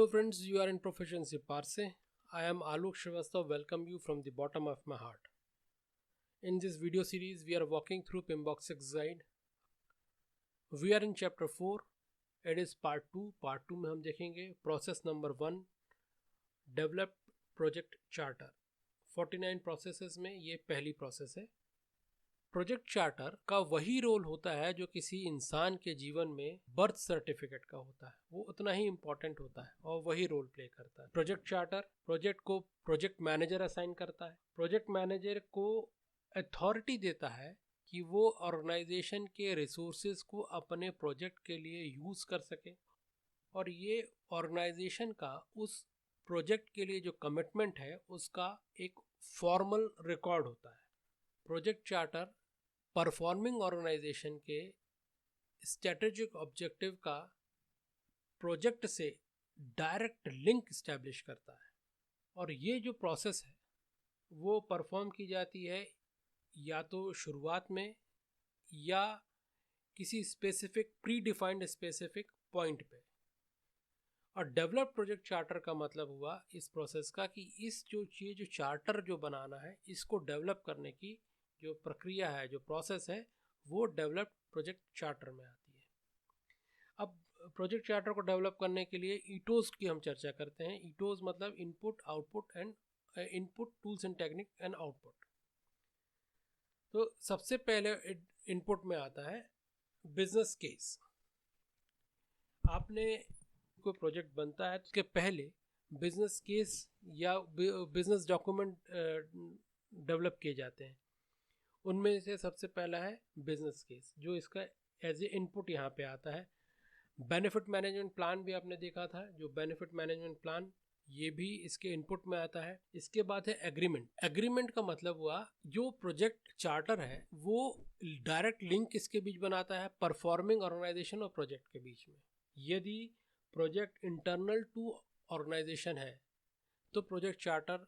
Hello friends, you are in Proficiency Parse. I am Alok Shrivastava, welcome you from the bottom of my heart. In this video series, we are walking through PMBOK guide. We are in chapter 4. It is part 2. Part 2 में हम देखेंगे process number 1, develop project charter. 49 processes में ये पहली process है. Project charter का वही role होता है जो किसी इंसान के जीवन में बर्थ सर्टिफिकेट का होता है, वो उतना ही इंपॉर्टेंट होता है और वही रोल प्ले करता है. प्रोजेक्ट चार्टर प्रोजेक्ट को प्रोजेक्ट मैनेजर असाइन करता है. प्रोजेक्ट मैनेजर को अथॉरिटी देता है कि वो ऑर्गेनाइजेशन के रिसोर्सेज को अपने प्रोजेक्ट के लिए यूज कर सके और ये ऑर्गेनाइजेशन का उस प्रोजेक्ट के लिए जो कमिटमेंट है उसका एक फॉर्मल रिकॉर्ड होता है. प्रोजेक्ट चार्टर परफॉर्मिंग ऑर्गेनाइजेशन के स्ट्रेटेजिक ऑब्जेक्टिव का प्रोजेक्ट से डायरेक्ट लिंक इस्टेब्लिश करता है और ये जो प्रोसेस है वो परफॉर्म की जाती है या तो शुरुआत में या किसी specific pre defined specific point पे. और डेवलप प्रोजेक्ट चार्टर का मतलब हुआ इस प्रोसेस का कि इस जो चार्टर जो बनाना है इसको डेवलप करने की जो प्रक्रिया है, जो प्रोसेस है, वो डेवलप प्रोजेक्ट चार्टर में आती है. अब प्रोजेक्ट चार्टर को डेवलप करने के लिए ईटोज की हम चर्चा करते हैं. ईटोज मतलब input output and input tools and technique and output. तो सबसे पहले इनपुट में आता है बिजनेस केस. आपने कोई प्रोजेक्ट बनता है तो उसके पहले बिजनेस केस या बिजनेस डॉक्यूमेंट डेवलप किए जाते हैं. उनमें से सबसे पहला है बिजनेस केस जो इसका एज ए इनपुट यहाँ पे आता है. बेनिफिट मैनेजमेंट प्लान भी आपने देखा था, जो बेनिफिट मैनेजमेंट प्लान ये भी इसके इनपुट में आता है. इसके बाद है एग्रीमेंट. एग्रीमेंट का मतलब हुआ जो प्रोजेक्ट चार्टर है वो डायरेक्ट लिंक इसके बीच बनाता है परफॉर्मिंग ऑर्गेनाइजेशन और प्रोजेक्ट के बीच में. यदि प्रोजेक्ट इंटरनल टू ऑर्गेनाइजेशन है तो प्रोजेक्ट चार्टर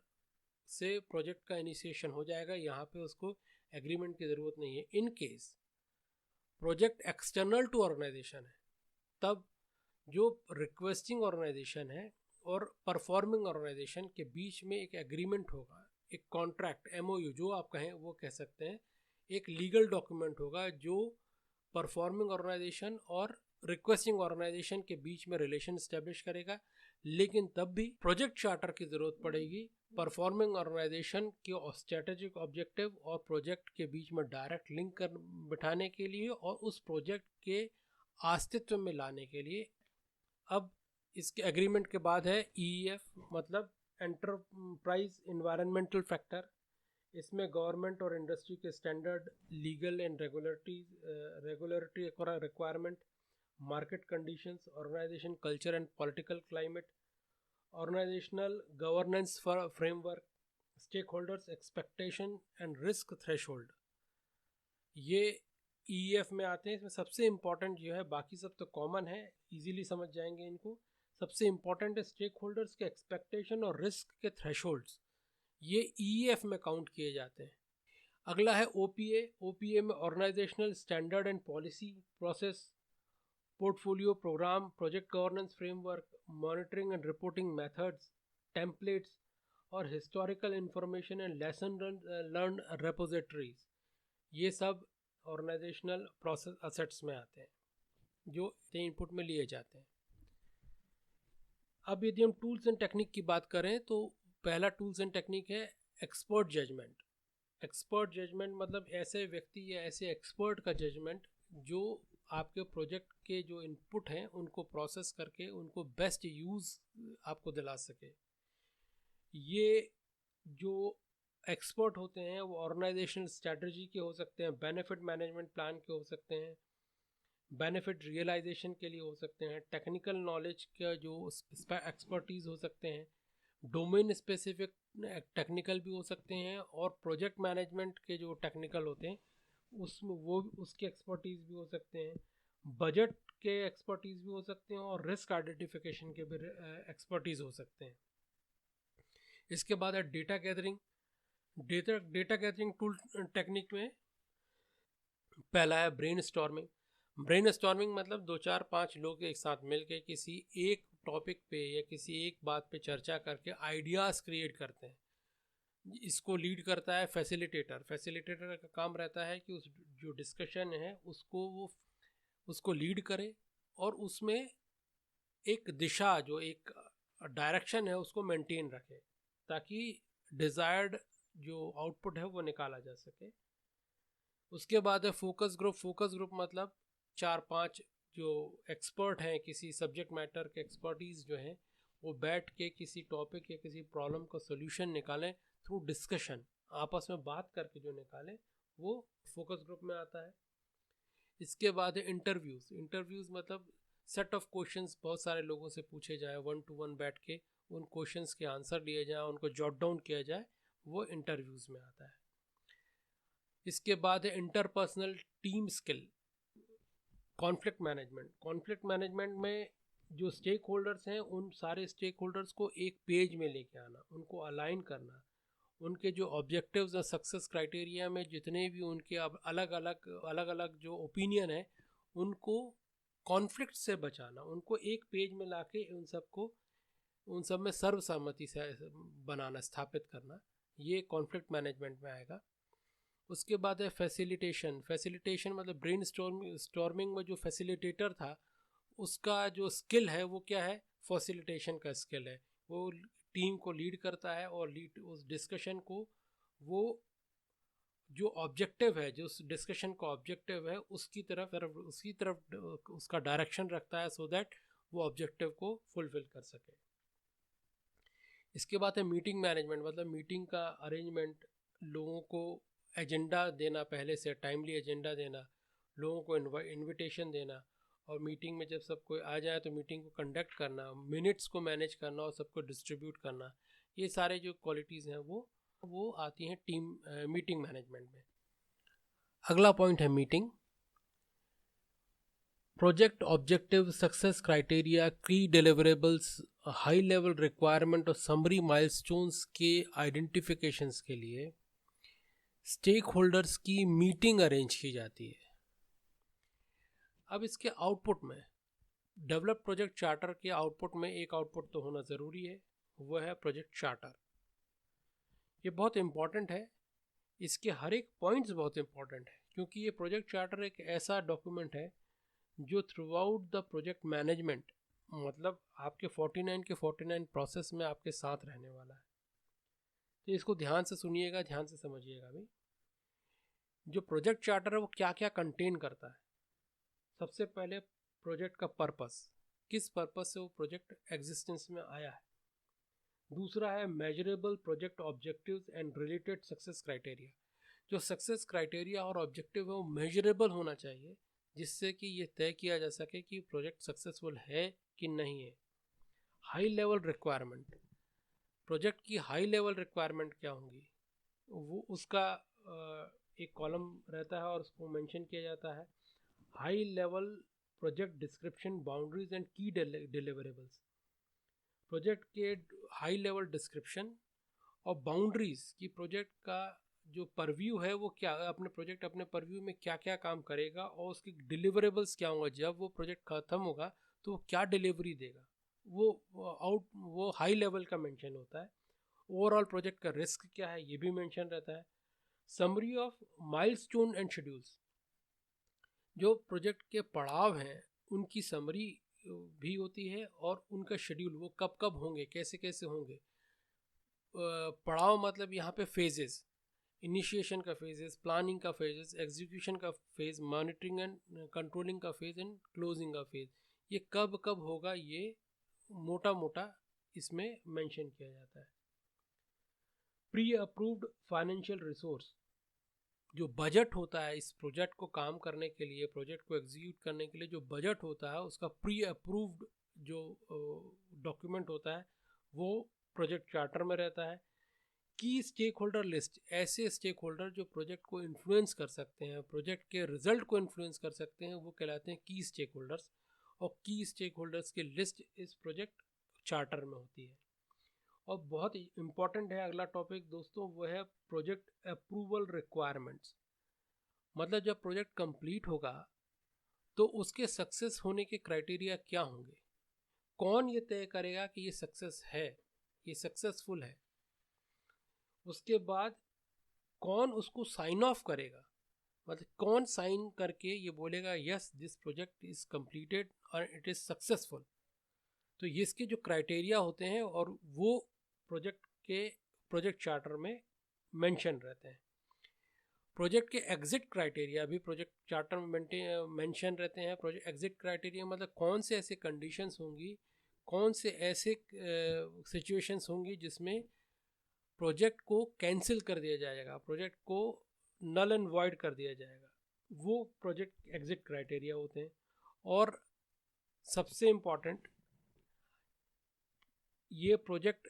से प्रोजेक्ट का इनिशिएशन हो जाएगा, यहाँ पे उसको एग्रीमेंट की ज़रूरत नहीं है. In case project external to organization है तब जो रिक्वेस्टिंग ऑर्गेनाइजेशन है और परफॉर्मिंग ऑर्गेनाइजेशन के बीच में एक एग्रीमेंट होगा, एक कॉन्ट्रैक्ट MOU जो आप कहें वो कह सकते हैं, एक लीगल डॉक्यूमेंट होगा जो परफॉर्मिंग ऑर्गेनाइजेशन और रिक्वेस्टिंग ऑर्गेनाइजेशन के बीच में रिलेशन स्टैब्लिश करेगा. लेकिन तब भी प्रोजेक्ट चार्टर की ज़रूरत पड़ेगी परफॉर्मिंग ऑर्गेनाइजेशन के स्ट्रेटेजिक ऑब्जेक्टिव और प्रोजेक्ट के बीच में डायरेक्ट लिंक कर बिठाने के लिए और उस प्रोजेक्ट के अस्तित्व में लाने के लिए. अब इसके एग्रीमेंट के बाद है EEF मतलब एंटरप्राइज इन्वायरमेंटल फैक्टर. इसमें गवर्नमेंट और इंडस्ट्री के standard, legal and regulatory requirement, market conditions, organization culture and political climate, organizational governance framework, stakeholders expectation and risk threshold, ये EEF में आते हैं. इसमें सबसे इम्पॉर्टेंट जो है, बाकी सब तो कॉमन है, इजीली समझ जाएंगे इनको. सबसे इम्पॉर्टेंट है स्टेक होल्डर्स के एक्सपेक्टेशन और रिस्क के थ्रेशोल्ड्स, ये EEF में काउंट किए जाते हैं. अगला है OPA में organisational standard and policy process, portfolio programme, project governance framework, monitoring and reporting methods, templates और historical information and lesson learn repositories, ये सब ऑर्गेनाइजेशनल प्रोसेस असेट्स में आते हैं जो इनपुट में लिए जाते हैं. अब यदि हम टूल्स एंड टेक्निक की बात करें तो पहला टूल्स एंड टेक्निक है एक्सपर्ट जजमेंट. एक्सपर्ट जजमेंट मतलब ऐसे व्यक्ति या ऐसे एक्सपर्ट का जजमेंट जो आपके प्रोजेक्ट के जो इनपुट हैं उनको प्रोसेस करके उनको बेस्ट यूज़ आपको दिला सके. ये जो एक्सपर्ट होते हैं वो ऑर्गेनाइजेशनल स्ट्रेटजी के हो सकते हैं, बेनिफिट मैनेजमेंट प्लान के हो सकते हैं, बेनिफिट रियलाइजेशन के लिए हो सकते हैं, टेक्निकल नॉलेज का जो एक्सपर्टीज़ हो सकते हैं, डोमेन स्पेसिफिक टेक्निकल भी हो सकते हैं और प्रोजेक्ट मैनेजमेंट के जो टेक्निकल होते हैं उसमें वो उसके एक्सपर्टीज़ भी हो सकते हैं, बजट के एक्सपर्टीज़ भी हो सकते हैं और रिस्क आइडेंटिफिकेशन के भी एक्सपर्टीज़ हो सकते हैं. इसके बाद है data gathering. Data gathering tool technique में पहला है ब्रेन स्टॉर्मिंग. ब्रेन स्टॉर्मिंग मतलब 2-4-5 लोग एक साथ मिलकर किसी एक टॉपिक पे या किसी एक बात पे चर्चा करके आइडियाज़ क्रिएट करते हैं। इसको लीड करता है फैसिलिटेटर। फैसिलिटेटर का काम रहता है कि उस जो डिस्कशन है उसको लीड करे और उसमें एक दिशा, जो एक डायरेक्शन है, उसको मेंटेन रखे ताकि डिज़ायर्ड जो आउटपुट है वो निकाला जा सके। उसके बाद है फोकस ग्रुप। फोकस ग्रुप मतलब 4-5 जो एक्सपर्ट हैं, किसी सब्जेक्ट मैटर के एक्सपर्टीज जो हैं, वो बैठ के किसी टॉपिक या किसी प्रॉब्लम का सोल्यूशन निकालें थ्रू डिस्कशन, आपस में बात करके जो निकालें, वो फोकस ग्रुप में आता है। इसके बाद है इंटरव्यूज़। इंटरव्यूज़ मतलब सेट ऑफ क्वेश्चंस बहुत सारे लोगों से पूछे जाए, 1 to 1 बैठ के उन क्वेश्चंस के आंसर लिए जाए, उनको जॉट डाउन किया जाए, वो इंटरव्यूज़ में आता है। इसके बाद है interpersonal team skill, conflict management. Conflict management में जो स्टेक होल्डर्स हैं, उन सारे स्टेक होल्डर्स को एक पेज में लेके आना, उनको अलाइन करना, उनके जो ऑब्जेक्टिव्स और सक्सेस क्राइटेरिया में जितने भी उनके अब अलग अलग जो ओपिनियन है, उनको कॉन्फ्लिक्ट से बचाना, उनको एक पेज में लाके उन सब में सर्वसम्मति से बनाना, स्थापित करना, ये कॉन्फ्लिक्ट मैनेजमेंट में आएगा। उसके बाद है फैसिलिटेशन। फैसिलिटेशन मतलब ब्रेन स्टॉर्मिंग में जो फैसिलिटेटर था, उसका जो स्किल है वो क्या है, फैसिलिटेशन का स्किल है। वो टीम को लीड करता है और उस डिस्कशन को, वो जो ऑब्जेक्टिव है, जो उस डिस्कशन का ऑब्जेक्टिव है, उसकी तरफ उसका डायरेक्शन रखता है, सो दैट वो ऑब्जेक्टिव को फुलफिल कर सके। इसके बाद है मीटिंग मैनेजमेंट। मतलब मीटिंग का अरेंजमेंट, लोगों को एजेंडा देना, पहले से टाइमली एजेंडा देना, लोगों को इनविटेशन देना, और मीटिंग में जब सब कोई आ जाए तो मीटिंग को कंडक्ट करना, मिनट्स को मैनेज करना और सबको डिस्ट्रीब्यूट करना। ये सारे जो क्वालिटीज़ हैं वो आती हैं मीटिंग मैनेजमेंट में। अगला पॉइंट है meeting. Project objective, success criteria, की डिलीवरेबल्स, हाई लेवल रिक्वायरमेंट और समरी माइलस्टोन्स के आइडेंटिफिकेशंस के लिए स्टेक होल्डर्स की मीटिंग अरेंज की जाती है। अब इसके आउटपुट में, डेवलप प्रोजेक्ट चार्टर के आउटपुट में एक आउटपुट तो होना ज़रूरी है, वह है प्रोजेक्ट चार्टर। ये बहुत इम्पॉर्टेंट है, इसके हर एक पॉइंट्स बहुत इम्पॉर्टेंट है, क्योंकि ये प्रोजेक्ट चार्टर एक ऐसा डॉक्यूमेंट है जो through out the project management, मतलब आपके 49 के 49 प्रोसेस में आपके साथ रहने वाला है। तो इसको ध्यान से सुनिएगा, ध्यान से समझिएगा भाई। जो प्रोजेक्ट चार्टर है वो क्या क्या कंटेन करता है। सबसे पहले प्रोजेक्ट का पर्पस, किस पर्पस से वो प्रोजेक्ट एग्जिस्टेंस में आया है। दूसरा है measurable project objectives and related success criteria. जो सक्सेस क्राइटेरिया और ऑब्जेक्टिव है वो मेजरेबल होना चाहिए, जिससे कि ये तय किया जा सके कि प्रोजेक्ट सक्सेसफुल है कि नहीं है। हाई लेवल रिक्वायरमेंट, प्रोजेक्ट की हाई लेवल रिक्वायरमेंट क्या होंगी, वो उसका एक कॉलम रहता है और उसको मेंशन किया जाता है। High level project description, boundaries and की डिलीवरेबल्स। प्रोजेक्ट के हाई लेवल डिस्क्रिप्शन और बाउंड्रीज की, प्रोजेक्ट का जो परव्यू है वो क्या, अपने परव्यू में क्या क्या काम करेगा, और उसके डिलीवरेबल्स क्या होंगे, जब वो प्रोजेक्ट खत्म होगा तो वो क्या डिलीवरी देगा, वो हाई लेवल का मेंशन होता है। ओवरऑल प्रोजेक्ट का रिस्क क्या है, ये भी मेंशन रहता है। Summary of milestone and schedules, जो प्रोजेक्ट के पड़ाव हैं उनकी समरी भी होती है, और उनका शेड्यूल, वो कब कब होंगे, कैसे कैसे होंगे। पड़ाव मतलब यहाँ पे फेजेस, इनिशिएशन का फेजेस, प्लानिंग का फेजेस, एग्जीक्यूशन का फेज, मॉनिटरिंग एंड कंट्रोलिंग का फेज एंड क्लोजिंग का फेज, ये कब कब होगा, ये मोटा मोटा इसमें मेंशन किया जाता है। प्री अप्रूव्ड फाइनेंशियल रिसोर्स, जो बजट होता है इस प्रोजेक्ट को काम करने के लिए, प्रोजेक्ट को एग्जीक्यूट करने के लिए जो बजट होता है, उसका प्री अप्रूव्ड जो डॉक्यूमेंट होता है वो प्रोजेक्ट चार्टर में रहता है। की स्टेक होल्डर लिस्ट, ऐसे स्टेक होल्डर जो प्रोजेक्ट को इन्फ्लुएंस कर सकते हैं, प्रोजेक्ट के रिजल्ट को इन्फ्लुएंस कर सकते हैं, वो कहलाते हैं की स्टेक होल्डर्स, और की स्टेक होल्डर्स की लिस्ट इस प्रोजेक्ट चार्टर में होती है। और बहुत इंपॉर्टेंट है अगला टॉपिक दोस्तों, वो है प्रोजेक्ट अप्रूवल रिक्वायरमेंट्स। मतलब जब प्रोजेक्ट कंप्लीट होगा तो उसके सक्सेस होने के क्राइटेरिया क्या होंगे। कौन ये तय करेगा कि ये सक्सेस है, ये सक्सेसफुल है? उसके बाद कौन उसको साइन ऑफ करेगा, मतलब कौन साइन करके ये बोलेगा yes this project is completed और इट इज सक्सेसफुल? तो ये इसके जो क्राइटेरिया होते हैं और वो प्रोजेक्ट चार्टर में मेंशन रहते हैं। प्रोजेक्ट के एग्जिट क्राइटेरिया भी प्रोजेक्ट चार्टर में मेंशन रहते हैं। प्रोजेक्ट एग्जिट क्राइटेरिया मतलब कौन से ऐसे कंडीशंस होंगी, कौन से ऐसे सिचुएशंस होंगी जिसमें प्रोजेक्ट को कैंसिल कर दिया जाएगा, प्रोजेक्ट को नल एंड वॉइड कर दिया जाएगा, वो प्रोजेक्ट एग्जिट क्राइटेरिया होते हैं। और सबसे इम्पॉर्टेंट, ये प्रोजेक्ट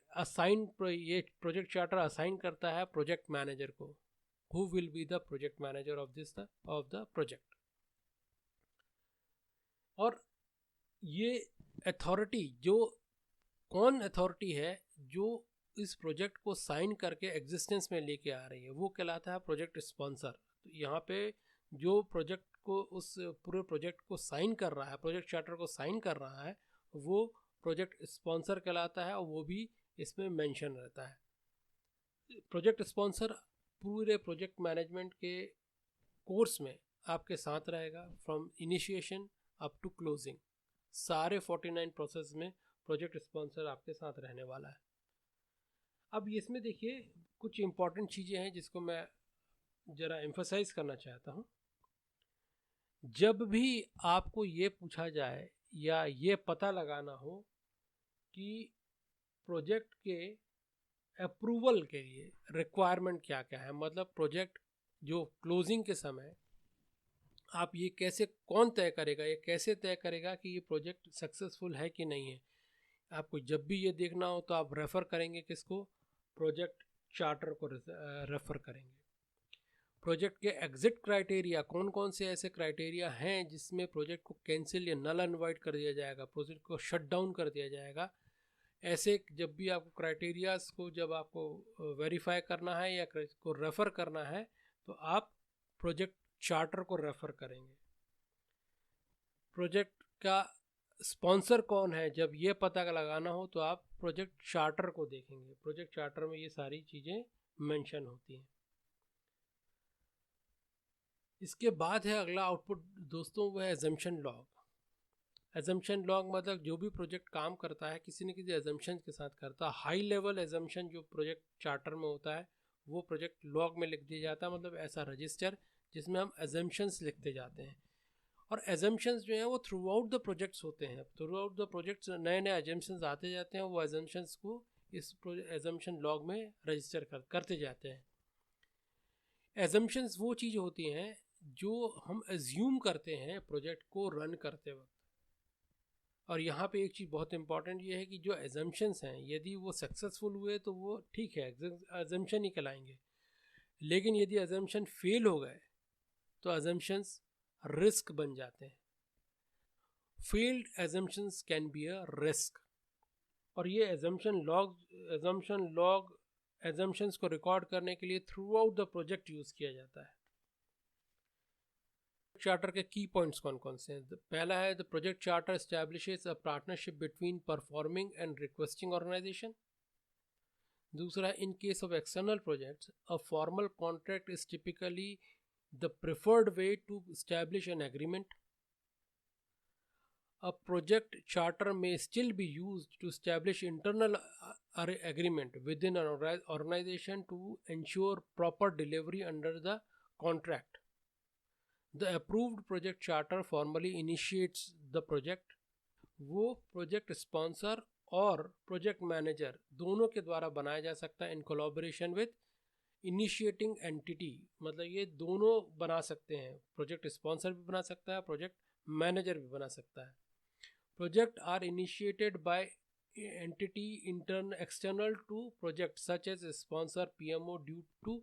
चार्टर असाइन करता है प्रोजेक्ट मैनेजर को, who will be the project manager of the project। और ये अथॉरिटी, जो कौन अथॉरिटी है जो इस प्रोजेक्ट को साइन करके एग्जिस्टेंस में लेके आ रही है, वो कहलाता है प्रोजेक्ट स्पॉन्सर। तो यहाँ पे जो प्रोजेक्ट को, उस पूरे प्रोजेक्ट को साइन कर रहा है, प्रोजेक्ट चार्टर को साइन कर रहा है, वो प्रोजेक्ट स्पॉन्सर कहलाता है और वो भी इसमें मेंशन रहता है। प्रोजेक्ट स्पॉन्सर पूरे प्रोजेक्ट मैनेजमेंट के कोर्स में आपके साथ रहेगा, from initiation up to closing. सारे 49 प्रोसेस में प्रोजेक्ट स्पॉन्सर आपके साथ रहने वाला है। अब इसमें देखिए कुछ इंपॉर्टेंट चीज़ें हैं जिसको मैं ज़रा एम्फसाइज करना चाहता हूँ। जब भी आपको ये पूछा जाए या ये पता लगाना हो कि प्रोजेक्ट के अप्रूवल के लिए रिक्वायरमेंट क्या क्या है, मतलब प्रोजेक्ट जो क्लोजिंग के समय आप ये कैसे, कौन तय करेगा, ये कैसे तय करेगा कि ये प्रोजेक्ट सक्सेसफुल है कि नहीं है, आपको जब भी ये देखना हो तो आप रेफ़र करेंगे किसको? प्रोजेक्ट चार्टर को रेफ़र करेंगे। प्रोजेक्ट के एग्जिट क्राइटेरिया, कौन कौन से ऐसे क्राइटेरिया हैं जिसमें प्रोजेक्ट को कैंसिल या नल एंड वॉइड कर दिया जाएगा, प्रोजेक्ट को शट डाउन कर दिया जाएगा, ऐसे जब भी आपको क्राइटेरियाज को जब आपको वेरीफाई करना है या को रेफ़र करना है तो आप प्रोजेक्ट चार्टर को रेफ़र करेंगे। प्रोजेक्ट का स्पॉन्सर कौन है, जब ये पता लगाना हो तो आप प्रोजेक्ट चार्टर को देखेंगे। प्रोजेक्ट चार्टर में ये सारी चीज़ें मेंशन होती हैं। इसके बाद है अगला आउटपुट दोस्तों, वह एजम्पशन लॉग। एजम्पशन लॉग मतलब जो भी प्रोजेक्ट काम करता है किसी न किसी एजम्पशन के साथ करता है। हाई लेवल एजम्पशन जो प्रोजेक्ट चार्टर में होता है वो प्रोजेक्ट लॉग में लिख दिया जाता है, मतलब ऐसा रजिस्टर जिसमें हम एजम्पशंस लिखते जाते हैं। और एजम्पशंस जो हैं वो थ्रू आउट द प्रोजेक्ट्स होते हैं, थ्रू आउट द प्रोजेक्ट्स नए नए एजम्पशंस आते जाते हैं, वो एजम्पशंस को इस एजम्पशन लॉग में रजिस्टर करते जाते हैं। एजम्पशंस वो चीज़ होती हैं जो हम एज्यूम करते हैं प्रोजेक्ट को रन करते वक्त। और यहाँ पे एक चीज़ बहुत इंपॉर्टेंट ये है कि जो एजम्पशंस हैं यदि वो सक्सेसफुल हुए तो वो ठीक है, एजम्पशन ही कहलाएंगे, लेकिन यदि एजम्पशन फेल हो गए तो एजम्पशंस रिस्क बन जाते हैं। Failed assumptions can be a risk. और ये एजम्पशन लॉग एजम्पशंस को रिकॉर्ड करने के लिए through out the project use किया जाता है। चार्टर के की पॉइंट्स कौन कौन से हैं? पहला है the project charter establishes a partnership between performing and requesting organisation. दूसरा, in case of external projects a formal contract is typically the preferred way to establish an agreement. A project charter may still be used to establish internal agreement within an organization to ensure proper delivery under the contract. The approved project charter formally initiates the project. वो project sponsor और project manager दोनों के द्वारा बनाया जा सकता है इन collaboration with initiating entity, मतलब ये दोनों बना सकते हैं, प्रोजेक्ट स्पॉन्सर भी बना सकता है, प्रोजेक्ट मैनेजर भी बना सकता है। Projects are initiated by entity external to project such as sponsor PMO due to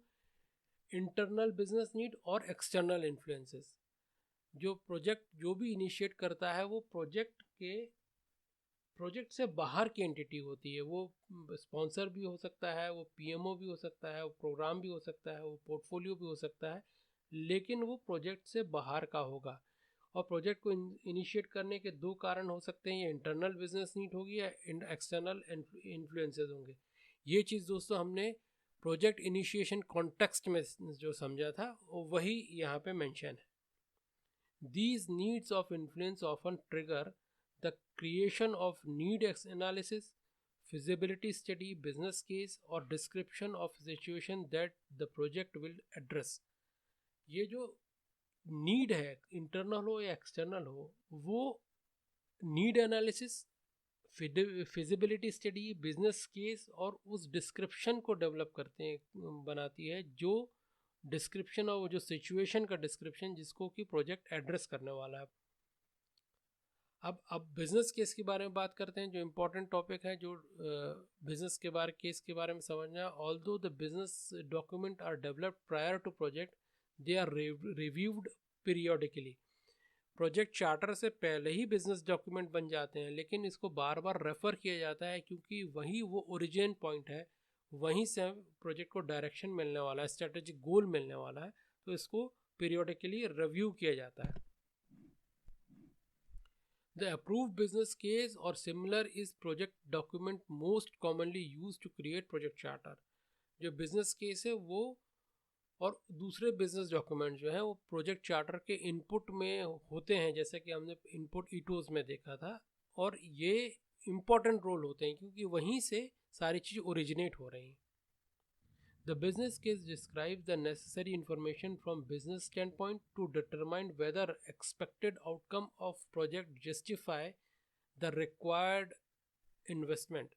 internal business need और external influences। जो प्रोजेक्ट जो भी इनिशिएट करता है वो प्रोजेक्ट से बाहर की एंटिटी होती है, वो स्पॉन्सर भी हो सकता है, वो PMO भी हो सकता है, वो प्रोग्राम भी हो सकता है, वो पोर्टफोलियो भी हो सकता है, लेकिन वो प्रोजेक्ट से बाहर का होगा। और प्रोजेक्ट को इनिशिएट करने के दो कारण हो सकते हैं, ये इंटरनल बिजनेस नीड होगी या एक्सटर्नल इन्फ्लुएंसेस होंगे। ये चीज़ दोस्तों हमने प्रोजेक्ट इनिशिएशन कॉन्टेक्स्ट में जो समझा था वही यहाँ पे मेंशन है। These needs of influence often trigger the creation of need analysis, feasibility study, business case और description of situation that the project will address। ये जो नीड है, इंटरनल हो या एक्सटर्नल हो, वो need analysis, feasibility study, business case और उस डिस्क्रिप्शन को डेवलप करते हैं, बनाती है, जो डिस्क्रिप्शन और वो जो सिचुएशन का डिस्क्रिप्शन जिसको कि प्रोजेक्ट एड्रेस करने वाला है। अब बिजनेस केस के बारे में बात करते हैं, जो इम्पोर्टेंट टॉपिक है, जो बिजनेस के बारे केस के बारे में समझना। Although the business document are developed prior to project, they are reviewed periodically. Project charter से पहले ही बिजनेस डॉक्यूमेंट बन जाते हैं, लेकिन इसको बार बार रेफर किया जाता है क्योंकि वही वो ओरिजिन पॉइंट है, वहीं से प्रोजेक्ट को डायरेक्शन मिलने वाला है, स्ट्रेटेजिक गोल मिलने वाला है, तो इसको पीरियोडिकली रिव्यू किया जाता है। द अप्रूव्ड बिजनेस केस और similar is project document most commonly use to create project charter. जो बिजनेस केस है वो और दूसरे बिजनेस डॉक्यूमेंट जो है वो प्रोजेक्ट चार्टर के इनपुट में होते हैं, जैसे कि हमने इनपुट ईटोज में देखा था, और ये इम्पॉर्टेंट रोल होते हैं क्योंकि वहीं से सारी चीज़ ओरिजिनेट हो रही हैं। The business case describes the necessary information from business standpoint to determine whether expected outcome of project justify the required investment।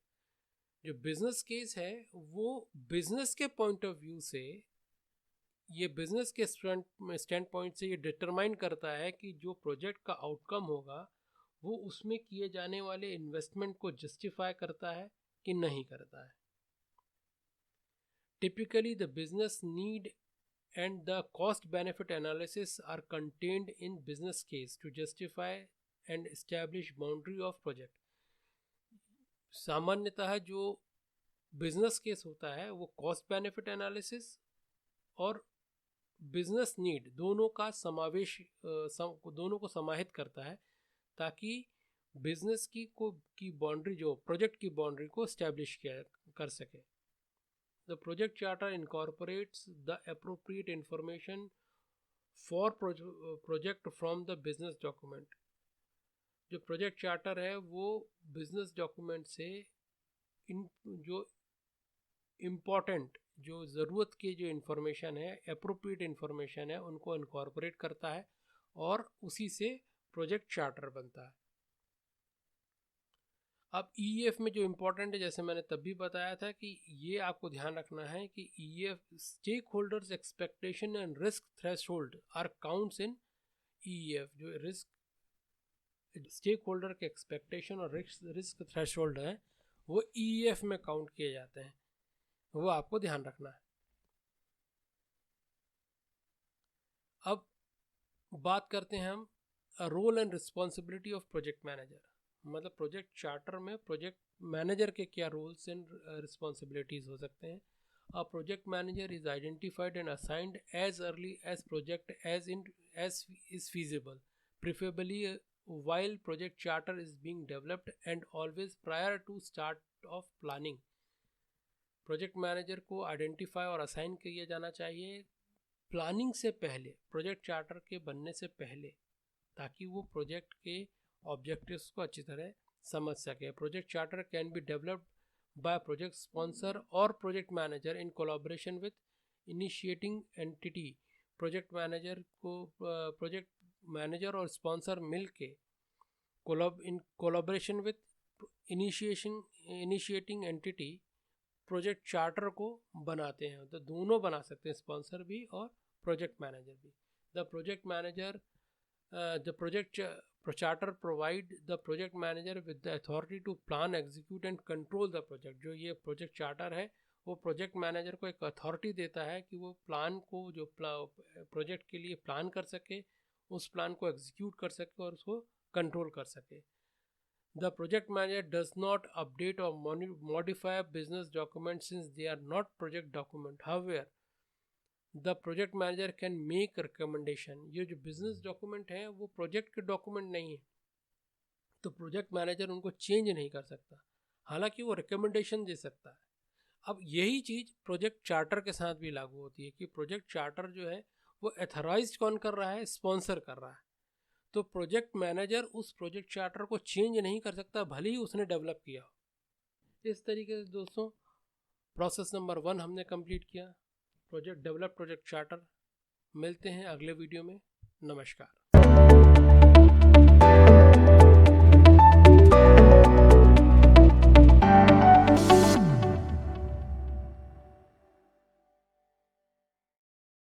जो बिजनेस केस है वो बिजनेस के पॉइंट ऑफ व्यू से, ये बिजनेस के स्टैंड पॉइंट से ये डिटरमाइन करता है कि जो प्रोजेक्ट का आउटकम होगा वो उसमें किए जाने वाले इन्वेस्टमेंट को जस्टिफाई करता है कि नहीं करता है। Typically, the business need and the cost benefit analysis are contained in business case to justify and establish boundary of project। सामान्यतः जो बिजनेस केस होता है वो कॉस्ट बेनिफिट एनालिसिस और बिजनेस नीड दोनों का समावेश, दोनों को समाहित करता है ताकि बिजनेस की बाउंड्री, जो प्रोजेक्ट की बाउंड्री को एस्टैब्लिश कर सके। The project charter incorporates the appropriate information for project from the business document। जो प्रोजेक्ट चार्टर है वो बिजनेस डॉक्यूमेंट से जो इम्पोर्टेंट, जो ज़रूरत की जो इन्फॉर्मेशन है, अप्रोप्रिएट इन्फॉर्मेशन है, उनको इनकॉर्पोरेट करता है और उसी से प्रोजेक्ट चार्टर बनता है। अब ईएफ में जो इम्पोर्टेंट है, जैसे मैंने तब भी बताया था कि ये आपको ध्यान रखना है कि EF stakeholders expectation and risk threshold are counts in EF. जो रिस्क स्टेक होल्डर के एक्सपेक्टेशन और रिस्क थ्रेशोल्ड है वो ईएफ में काउंट किए जाते हैं, वो आपको ध्यान रखना है। अब बात करते हैं हम role and responsibility of project manager. मतलब प्रोजेक्ट चार्टर में प्रोजेक्ट मैनेजर के क्या रोल्स एंड रिस्पॉन्सिबिलिटीज हो सकते हैं। A project manager is identified and assigned as early as project as is feasible, preferably while project charter is being developed and always prior to start of planning। Project manager को identify और assign किया जाना चाहिए planning से पहले, project charter के बनने से पहले, ताकि वो प्रोजेक्ट के ऑब्जेक्टिव्स को अच्छी तरह समझ सके। Project charter can be developed by project sponsor और project manager in collaboration with initiating entity. Project manager को प्रोजेक्ट मैनेजर और स्पॉन्सर मिल के in collaboration with initiating entity project charter को बनाते हैं। तो दोनों बना सकते हैं, स्पॉन्सर भी और प्रोजेक्ट मैनेजर भी। The project manager the project charter provide the project manager with the authority to plan, execute and control the project. जो ये प्रोजेक्ट चार्टर है वो प्रोजेक्ट मैनेजर को एक अथॉरिटी देता है कि वो प्लान को, जो प्रोजेक्ट के लिए प्लान कर सके, उस प्लान को एग्जीक्यूट कर सके और उसको कंट्रोल कर सके। The project manager does not update or modify business documents since they are not project document. However, the project manager can make recommendation. ये जो बिजनेस डॉक्यूमेंट है वो प्रोजेक्ट के डॉक्यूमेंट नहीं है, तो प्रोजेक्ट मैनेजर उनको चेंज नहीं कर सकता, हालांकि वो रिकमेंडेशन दे सकता है। अब यही चीज़ प्रोजेक्ट चार्टर के साथ भी लागू होती है कि प्रोजेक्ट चार्टर जो है वो एथोराइज कौन कर रहा है, स्पॉन्सर कर रहा है। तो प्रोजेक्ट मैनेजर उस प्रोजेक्ट चार्टर को चेंज नहीं कर सकता भले ही उसने डेवलप किया हो। इस तरीके से दोस्तों प्रोसेस नंबर 1 हमने कंप्लीट किया, प्रोजेक्ट डेवलप प्रोजेक्ट चार्टर। मिलते हैं अगले वीडियो में। नमस्कार।